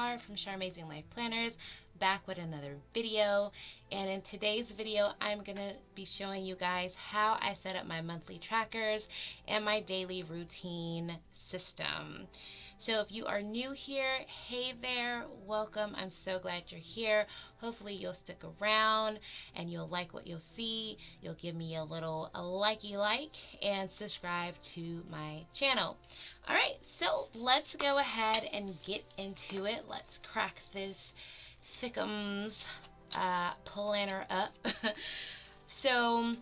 Char from Char Amazing Life Planners, back with another video. And in today's video, I'm going to be showing you guys how I set up my monthly trackers and my daily routine system. So if you are new here, hey there, welcome. I'm so glad you're here. Hopefully you'll stick around and you'll like what you'll see. You'll give me a little likey like and subscribe to my channel. All right, so let's go ahead and get into it. Let's crack this thickums planner up. So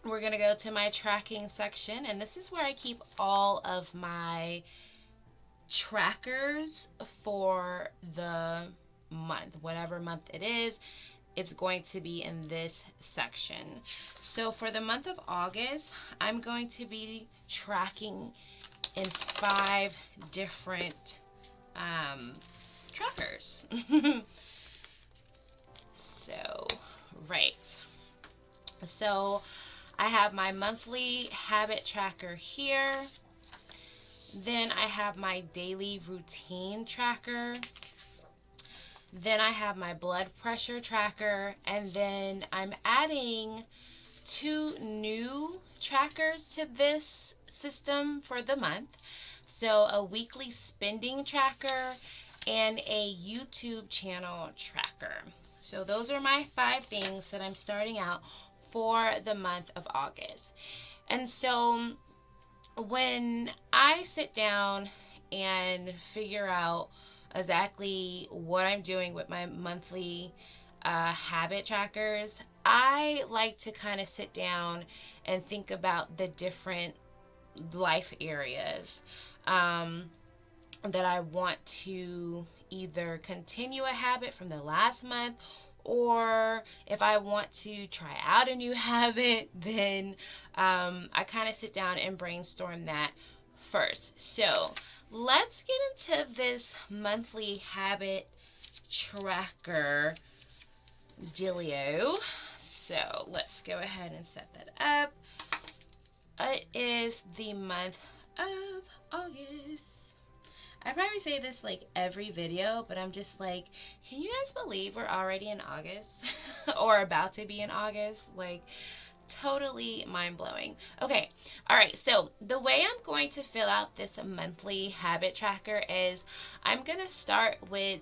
we're gonna go to my tracking section, and this is where I keep all of my trackers for the month. Whatever month it is, it's going to be in this section. So for the month of August, I'm going to be tracking in 5 different trackers. So I have my monthly habit tracker here. Then I have my daily routine tracker. Then I have my blood pressure tracker. And then I'm adding 2 new trackers to this system for the month. So a weekly spending tracker and a YouTube channel tracker. So those are my 5 things that I'm starting out for the month of August. And so when I sit down and figure out exactly what I'm doing with my monthly habit trackers, I like to kind of sit down and think about the different life areas that I want to either continue a habit from the last month, or if I want to try out a new habit, then I kind of sit down and brainstorm that first. So let's get into this monthly habit tracker dealio. So let's go ahead and set that up. It is the month of August. I probably say this like every video, but I'm just like, can you guys believe we're already in August or about to be in August? Like, totally mind-blowing. Okay, all right, so the way I'm going to fill out this monthly habit tracker is I'm going to start with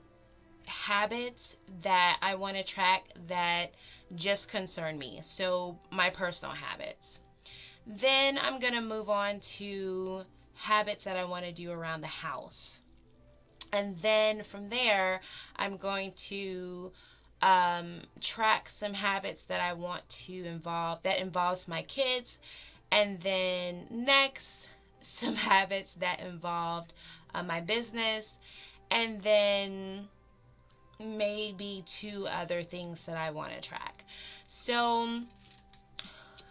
habits that I want to track that just concern me, so my personal habits. Then I'm going to move on to habits that I want to do around the house. And then from there, I'm going to track some habits that I want to that involves my kids. And then next, some habits that involved my business. And then maybe 2 other things that I want to track. So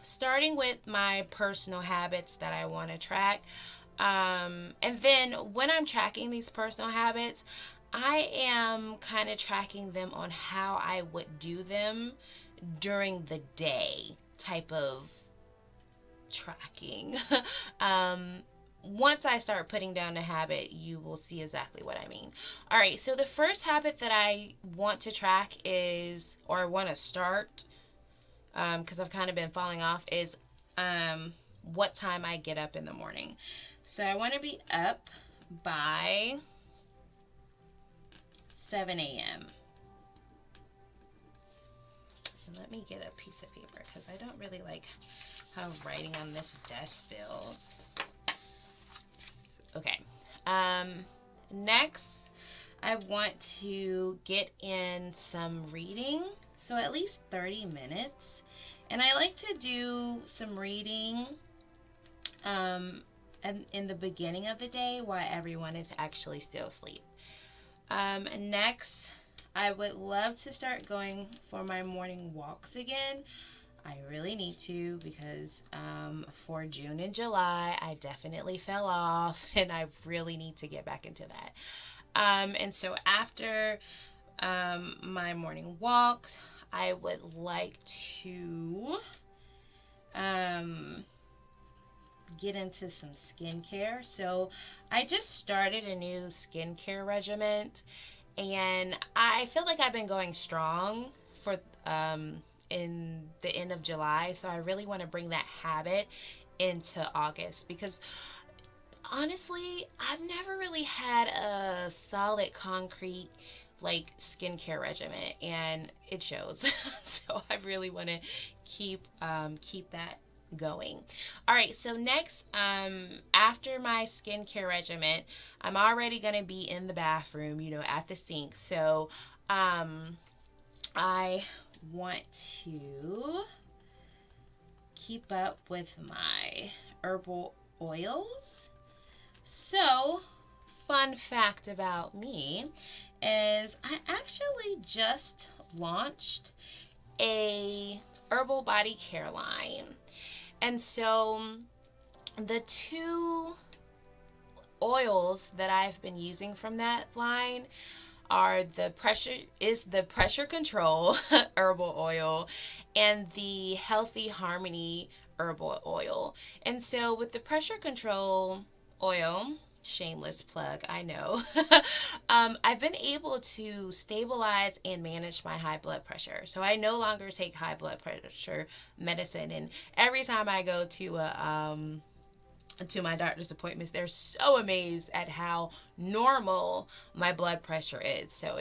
starting with my personal habits that I want to track. And then when I'm tracking these personal habits, I am kind of tracking them on how I would do them during the day type of tracking. Once I start putting down the habit, you will see exactly what I mean. All right, so the first habit that I want to track is, or want to start, because I've kind of been falling off, is what time I get up in the morning. So I want to be up by 7 a.m. Let me get a piece of paper because I don't really like how writing on this desk feels. Okay. Next, I want to get in some reading. So at least 30 minutes. And I like to do some reading in the beginning of the day while everyone is actually still asleep. Next, I would love to start going for my morning walks again. I really need to, because for June and July, I definitely fell off, and I really need to get back into that. And so after my morning walks, I would like to get into some skincare. So I just started a new skincare regimen, And I feel like I've been going strong for in the end of July, so I really want to bring that habit into August because honestly, I've never really had a solid concrete like skincare regimen, and it shows. So I really want to keep that going. All right, so next, after my skincare regimen, I'm already gonna be in the bathroom, at the sink. So, I want to keep up with my herbal oils. So, fun fact about me is I actually just launched a herbal body care line. And so the two oils that I've been using from that line are the pressure control herbal oil and the healthy harmony herbal oil. And so with the pressure control oil, shameless plug, I know, I've been able to stabilize and manage my high blood pressure. So I no longer take high blood pressure medicine, and every time I go to my doctor's appointments, they're so amazed at how normal my blood pressure is. So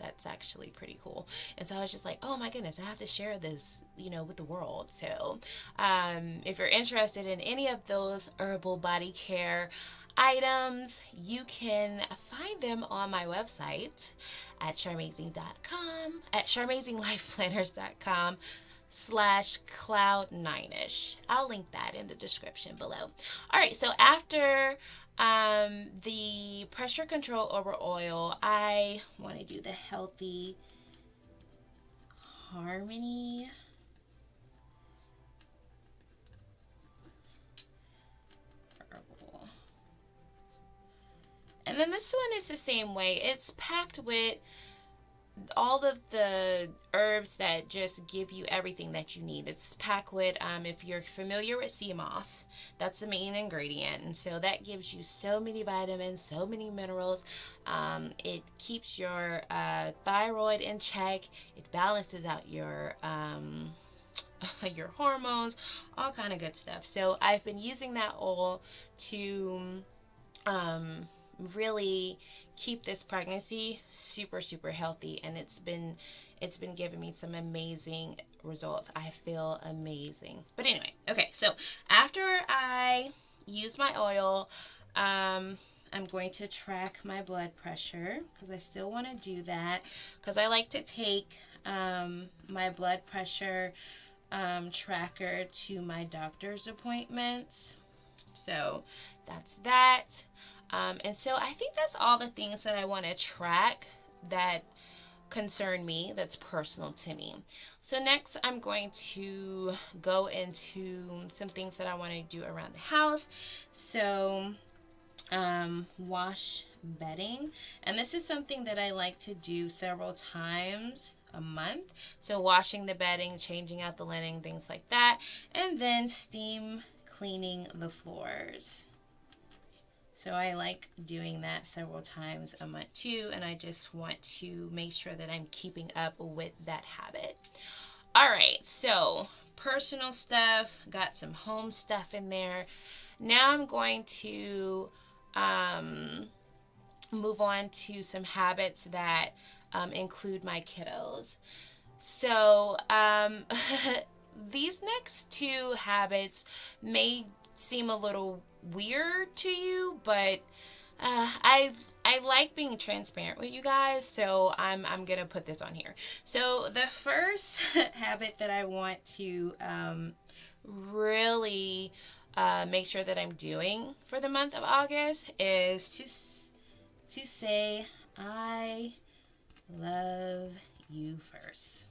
that's actually pretty cool. And so I was just like, oh my goodness, I have to share this, with the world. So if you're interested in any of those herbal body care items, you can find them on my website at charmazing.com, at charmazinglifeplanners.com /cloud9ish. I'll link that in the description below. All right, so after the pressure control over oil, I want to do the healthy harmony herbal. And then this one is the same way. It's packed with all of the herbs that just give you everything that you need. It's packed with, if you're familiar with sea moss, that's the main ingredient. And so that gives you so many vitamins, so many minerals. It keeps your thyroid in check. It balances out your your hormones, all kind of good stuff. So I've been using that oil to really keep this pregnancy super super healthy, and it's been giving me some amazing results. I feel amazing. But anyway, okay, so after I use my oil, I'm going to track my blood pressure because I still want to do that, because I like to take my blood pressure tracker to my doctor's appointments. So that's that. And so I think that's all the things that I want to track that concern me, that's personal to me. So next I'm going to go into some things that I want to do around the house. So wash bedding, and this is something that I like to do several times a month. So washing the bedding, changing out the linen, things like that, and then steam cleaning the floors. So I like doing that several times a month too, and I just want to make sure that I'm keeping up with that habit. All right, so personal stuff, got some home stuff in there. Now I'm going to move on to some habits that include my kiddos. So these next two habits may seem a little weird to you, but I like being transparent with you guys, so I'm gonna put this on here. So the first habit that I want to really make sure that I'm doing for the month of August is to say I love you first.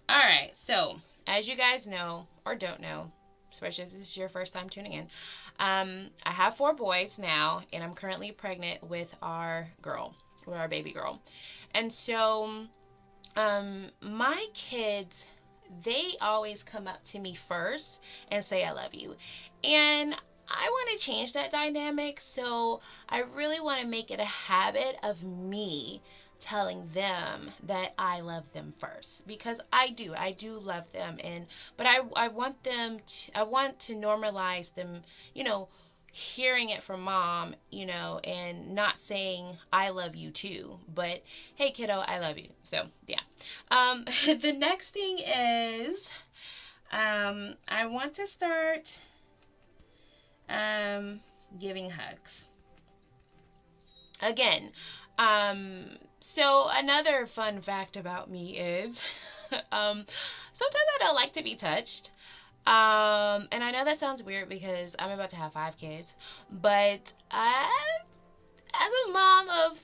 All right, so as you guys know or don't know, especially if this is your first time tuning in, I have 4 boys now, and I'm currently pregnant with our baby girl. And so my kids, they always come up to me first and say I love you. And I want to change that dynamic, so I really want to make it a habit of me telling them that I love them first, because I do love them, and but I want them to, I want to normalize them, you know, hearing it from mom, and not saying I love you too, but hey kiddo, I love you. So yeah. The next thing is I want to start giving hugs. Again, so another fun fact about me is sometimes I don't like to be touched. And I know that sounds weird because I'm about to have 5 kids, but as a mom of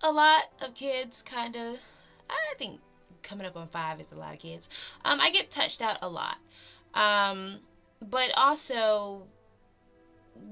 a lot of kids, kind of, I think coming up on 5 is a lot of kids. I get touched out a lot. But also,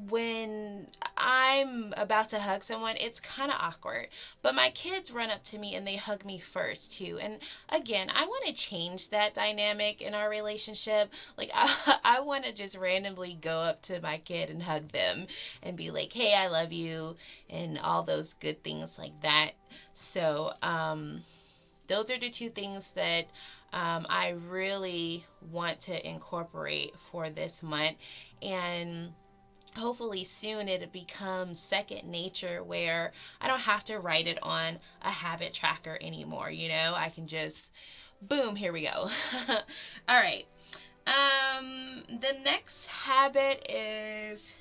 when I'm about to hug someone, it's kind of awkward. But my kids run up to me and they hug me first too. And again, I want to change that dynamic in our relationship. Like, I want to just randomly go up to my kid and hug them and be like, hey, I love you, and all those good things like that. So, those are the 2 things that I really want to incorporate for this month. And hopefully soon it'll become second nature, where I don't have to write it on a habit tracker anymore. I can just, boom, here we go. All right. The next habit is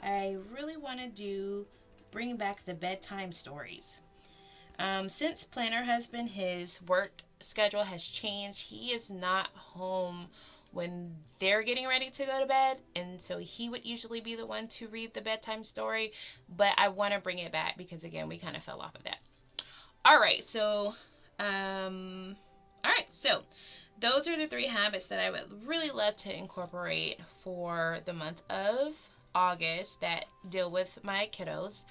I really want to bring back the bedtime stories. Since Planner husband, his work schedule has changed, he is not home when they're getting ready to go to bed, and so he would usually be the one to read the bedtime story, but I want to bring it back because, again, we kind of fell off of that. All right, so those are the 3 habits that I would really love to incorporate for the month of August that deal with my kiddos.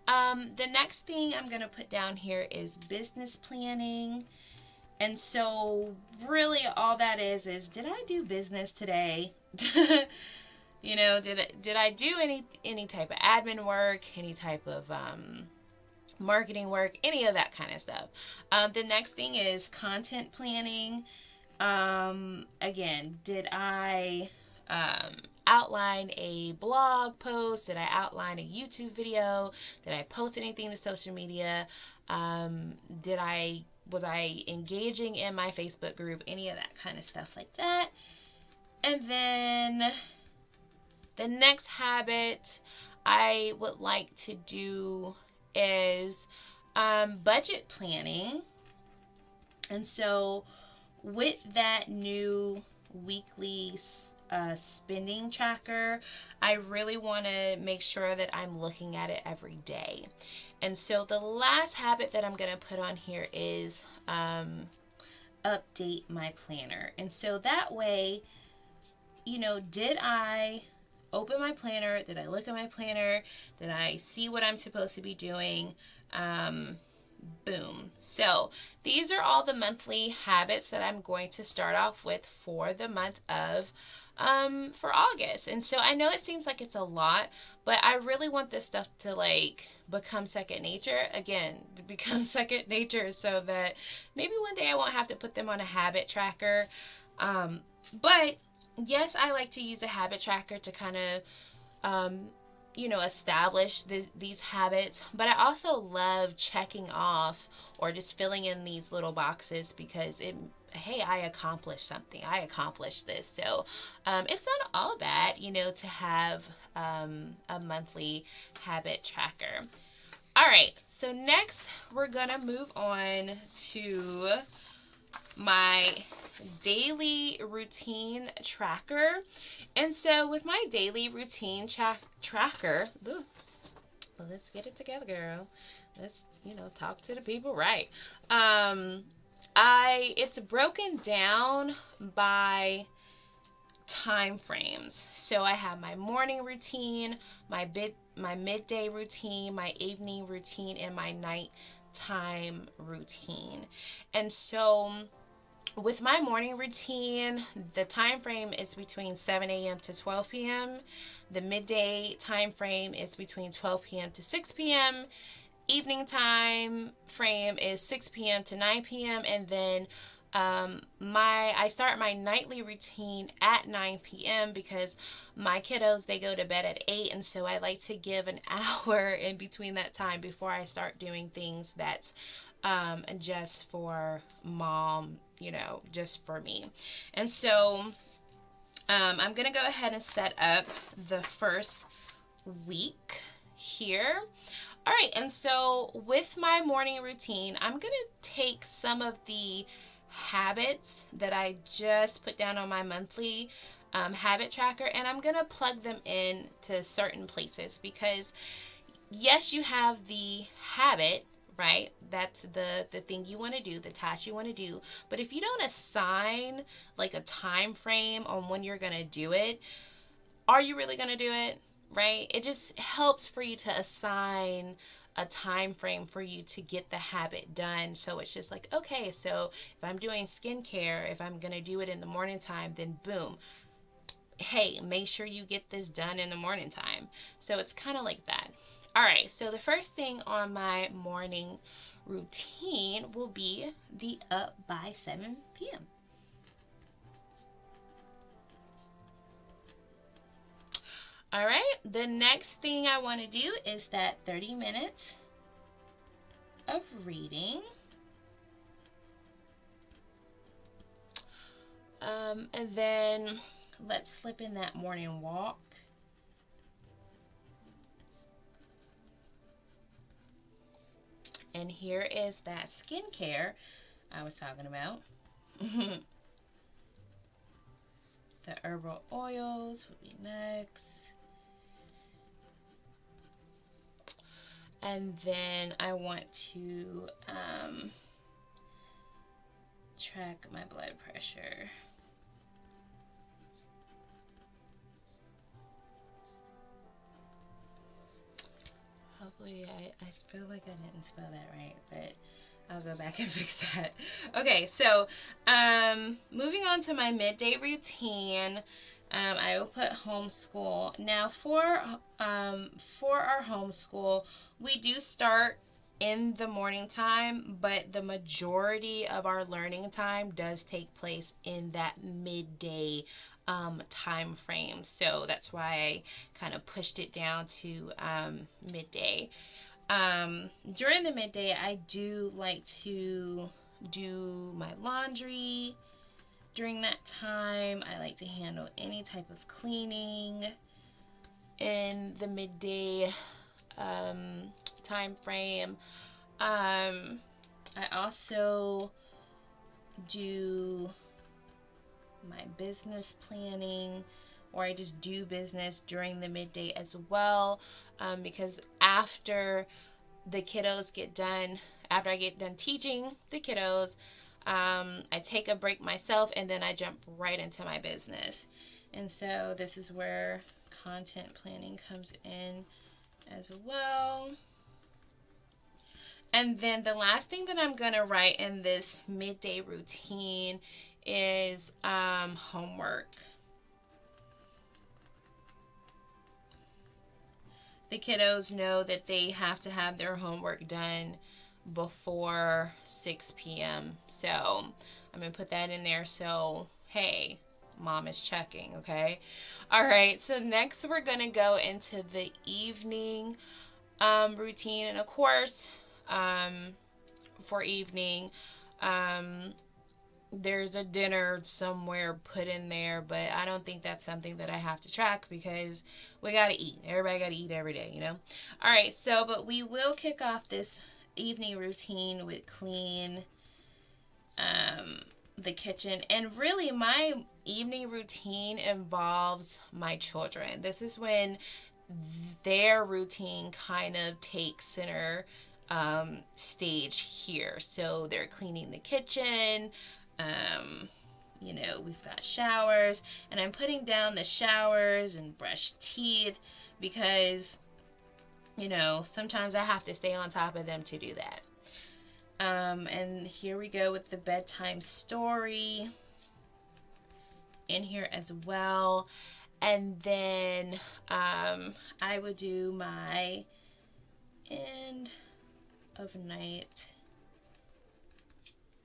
The next thing I'm going to put down here is business planning. And so really all that is did I do business today? Did I do any type of admin work, any type of marketing work, any of that kind of stuff. The next thing is content planning. Again, did I outline a blog post? Did I outline a YouTube video? Did I post anything to social media? Was I engaging in my Facebook group? Any of that kind of stuff like that. And then the next habit I would like to do is budget planning. And so with that new weekly spending tracker, I really want to make sure that I'm looking at it every day. And so the last habit that I'm going to put on here is update my planner. And so that way, did I open my planner? Did I look at my planner? Did I see what I'm supposed to be doing? Boom. So these are all the monthly habits that I'm going to start off with for the month of for August. And so I know it seems like it's a lot, but I really want this stuff to become second nature. Again, to become second nature, so that maybe one day I won't have to put them on a habit tracker. But yes, I like to use a habit tracker to kind of establish these habits, but I also love checking off or just filling in these little boxes because hey, I accomplished something. I accomplished this. So it's not all bad, to have a monthly habit tracker. All right, so next we're gonna move on to my daily routine tracker. And so with my daily routine tracker, let's get it together, girl. Let's, talk to the people right. It's broken down by time frames. So I have my morning routine, my midday routine, my evening routine, and my nighttime routine. And so With my morning routine, the time frame is between 7 a.m. to 12 p.m. The midday time frame is between 12 p.m. to 6 p.m. Evening time frame is 6 p.m. to 9 p.m. And then I start my nightly routine at 9 p.m. because my kiddos, they go to bed at 8, and so I like to give an hour in between that time before I start doing things that's just for mom, just for me. And so I'm gonna go ahead and set up the first week here. All right, and so with my morning routine, I'm going to take some of the habits that I just put down on my monthly habit tracker, and I'm going to plug them in to certain places because, yes, you have the habit, right? That's the thing you want to do, the task you want to do. But if you don't assign like a time frame on when you're going to do it, are you really going to do it? Right? It just helps for you to assign a time frame for you to get the habit done. So it's just like, okay, so if I'm doing skincare, if I'm going to do it in the morning time, then boom. Hey, make sure you get this done in the morning time. So it's kind of like that. All right, so the first thing on my morning routine will be the up by 7 p.m. All right, the next thing I want to do is that 30 minutes of reading. And then let's slip in that morning walk. And here is that skincare I was talking about. The herbal oils would be next. And then I want to track my blood pressure. Hopefully, I feel like I didn't spell that right, but I'll go back and fix that. Okay, so moving on to my midday routine. I will put homeschool. Now for our homeschool, we do start in the morning time, but the majority of our learning time does take place in that midday time frame. So that's why I kind of pushed it down to midday. During the midday, I do like to do my laundry. During that time, I like to handle any type of cleaning in the midday time frame. I also do my business planning, or I just do business during the midday as well, because after the kiddos get done, after I get done teaching the kiddos, I take a break myself, and then I jump right into my business. And so this is where content planning comes in as well. And then the last thing that I'm going to write in this midday routine is homework. The kiddos know that they have to have their homework done before 6 p.m. So I'm going to put that in there. So, hey, mom is checking, okay? All right, so next we're going to go into the evening routine. And of course, for evening, there's a dinner somewhere put in there, but I don't think that's something that I have to track because we got to eat. Everybody got to eat every day, All right, so, but we will kick off this evening routine with clean the kitchen. And really, my evening routine involves my children. This is when their routine kind of takes center stage here. So they're cleaning the kitchen. We've got showers, and I'm putting down the showers and brush teeth because, sometimes I have to stay on top of them to do that. And here we go with the bedtime story in here as well. And then I would do my end of night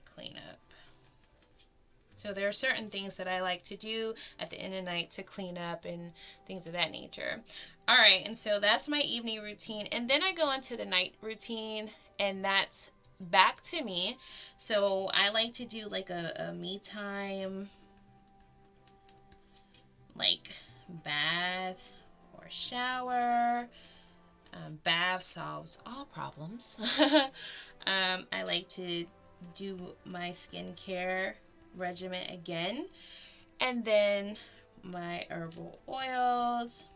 cleanup. So there are certain things that I like to do at the end of the night to clean up and things of that nature. All right, and so that's my evening routine. And then I go into the night routine, and that's back to me. So I like to do like a me time, like bath or shower. Bath solves all problems. I like to do my skincare regimen again, and then my herbal oils,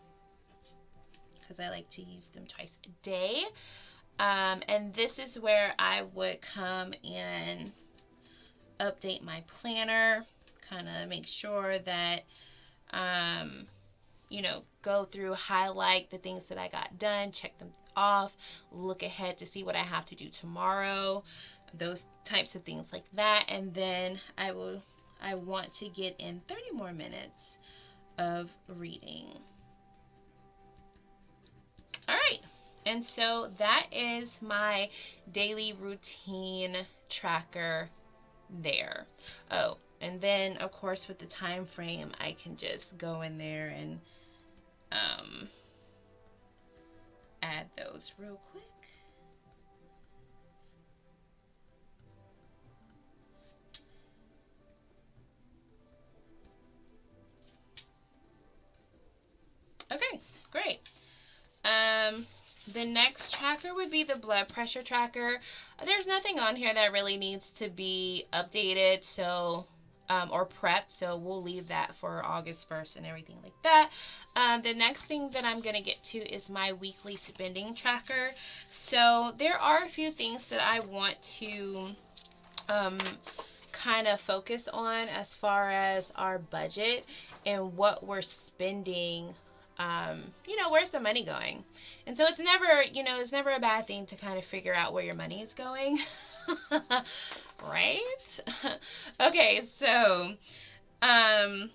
because I like to use them twice a day. And this is where I would come and update my planner, kind of make sure that go through, highlight the things that I got done, check them off, look ahead to see what I have to do tomorrow, those types of things like that. And then I want to get in 30 more minutes of reading. All right. And so that is my daily routine tracker there. Oh, and then of course with the time frame, I can just go in there and add those real quick. Okay, great. The next tracker would be the blood pressure tracker. There's nothing on here that really needs to be updated, so or prepped, so we'll leave that for August 1st and everything like that. The next thing that I'm going to get to is my weekly spending tracker. So there are a few things that I want to kind of focus on as far as our budget and what we're spending. Where's the money going? And so it's never a bad thing to kind of figure out where your money is going. Right? Okay, so the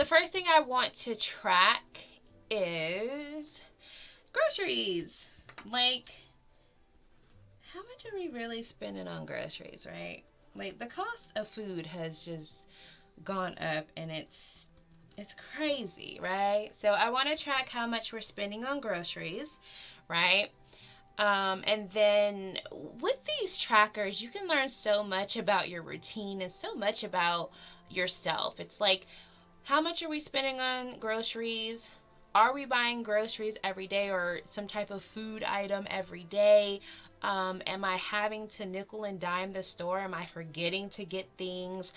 first thing I want to track is groceries. Like, how much are we really spending on groceries, right? Like, the cost of food has just gone up, and it's crazy, right? So I want to track how much we're spending on groceries, right? And then with these trackers, you can learn so much about your routine and so much about yourself. It's like, how much are we spending on groceries? Are we buying groceries every day or some type of food item every day? Am I having to nickel and dime the store? Am I forgetting to get things?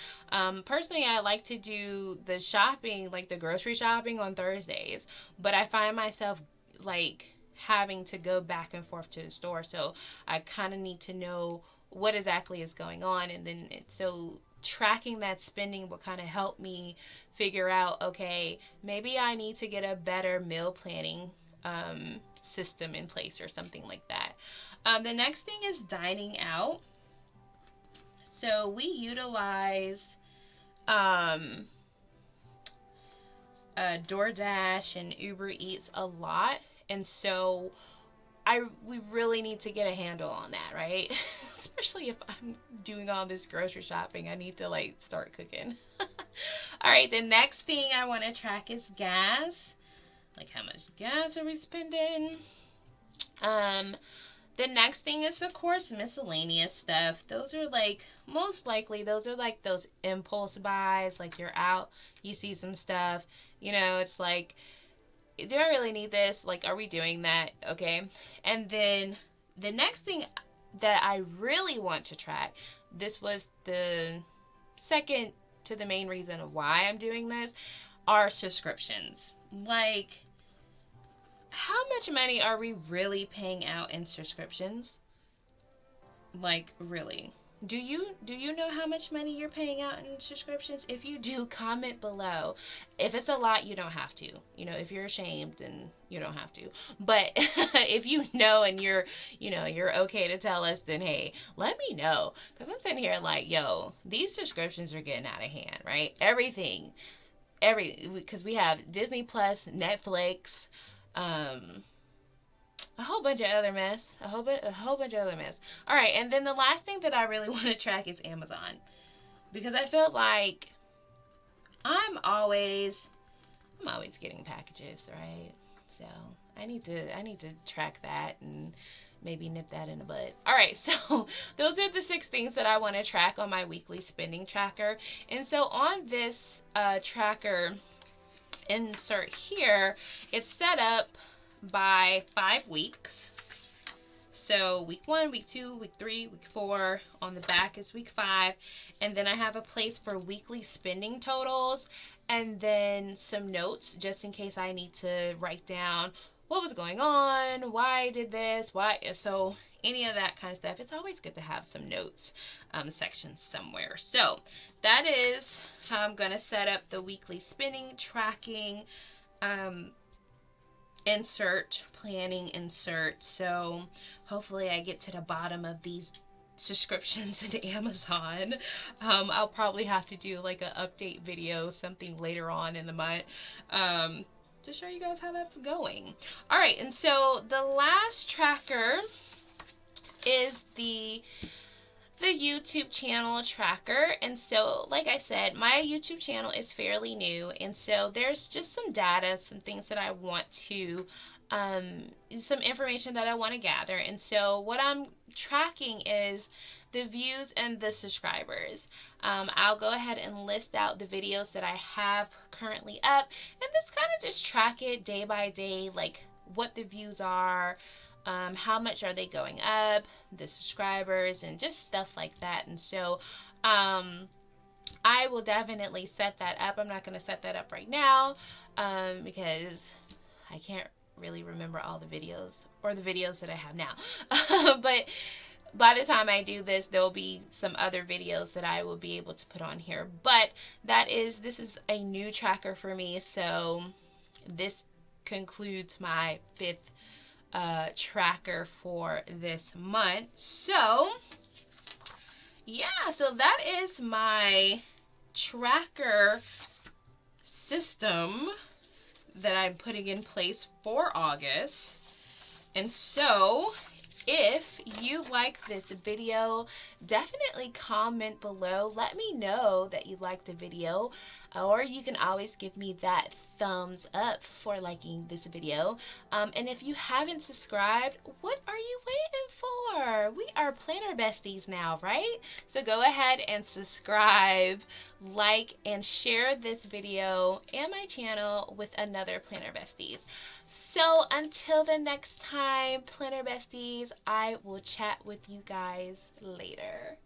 Personally, I like to do the shopping, like the grocery shopping on Thursdays, but I find myself like having to go back and forth to the store. So I kind of need to know what exactly is going on. And then so tracking that spending will kind of help me figure out, okay, maybe I need to get a better meal planning system in place or something like that. The next thing is dining out. So we utilize DoorDash and Uber Eats a lot, and so we really need to get a handle on that, right? Especially if I'm doing all this grocery shopping, I need to like start cooking. All right, the next thing I want to track is gas. Like, how much gas are we spending? The next thing is, of course, miscellaneous stuff. Those are like, most likely, those are like those impulse buys. Like, you're out, you see some stuff, it's like, do I really need this? Like, are we doing that? Okay. And then the next thing that I really want to track, this was the second to the main reason of why I'm doing this, are subscriptions. Like, how much money are we really paying out in subscriptions? Like, really? Do you know how much money you're paying out in subscriptions? If you do, comment below. If it's a lot, you don't have to. You know, if you're ashamed, then you don't have to. But if you know and you're okay to tell us, then hey, let me know. Because I'm sitting here like, yo, these subscriptions are getting out of hand, right? Because we have Disney Plus, Netflix, um, a whole bunch of other mess. A whole bunch of other mess. All right, and then the last thing that I really want to track is Amazon, because I feel like I'm always I'm always getting packages, right? So I need to track that and maybe nip that in the bud. All right, so those are the 6 things that I want to track on my weekly spending tracker. And so on this tracker insert here, it's set up by 5 weeks. So week 1, week 2, week 3, week 4. On the back is week 5. And then I have a place for weekly spending totals, and then some notes just in case I need to write down what was going on, why I did this, why. So any of that kind of stuff. It's always good to have some notes section somewhere. So that is how I'm going to set up the weekly spending tracking planning insert. So hopefully I get to the bottom of these subscriptions into Amazon. I'll probably have to do like an update video, something later on in the month, to show you guys how that's going. All right, and so the last tracker is the YouTube channel tracker. And so, like I said, my YouTube channel is fairly new, and so there's just some data, some things that I want to some information that I want to gather. And so what I'm tracking is the views and the subscribers. I'll go ahead and list out the videos that I have currently up, and just kind of just track it day by day, like what the views are, how much are they going up, the subscribers, and just stuff like that. And so I will definitely set that up. I'm not going to set that up right now because I can't really remember all the videos or the videos that I have now. But by the time I do this, there will be some other videos that I will be able to put on here. But this is a new tracker for me, so this concludes my 5th tracker for this month. So yeah, so that is my tracker system that I'm putting in place for August. And so if you like this video, definitely comment below. Let me know that you liked the video, or you can always give me that thumbs up for liking this video. And if you haven't subscribed, what are you waiting for? We are planner besties now, right? So go ahead and subscribe, like, and share this video and my channel with another planner besties. So until the next time, planner besties, I will chat with you guys later.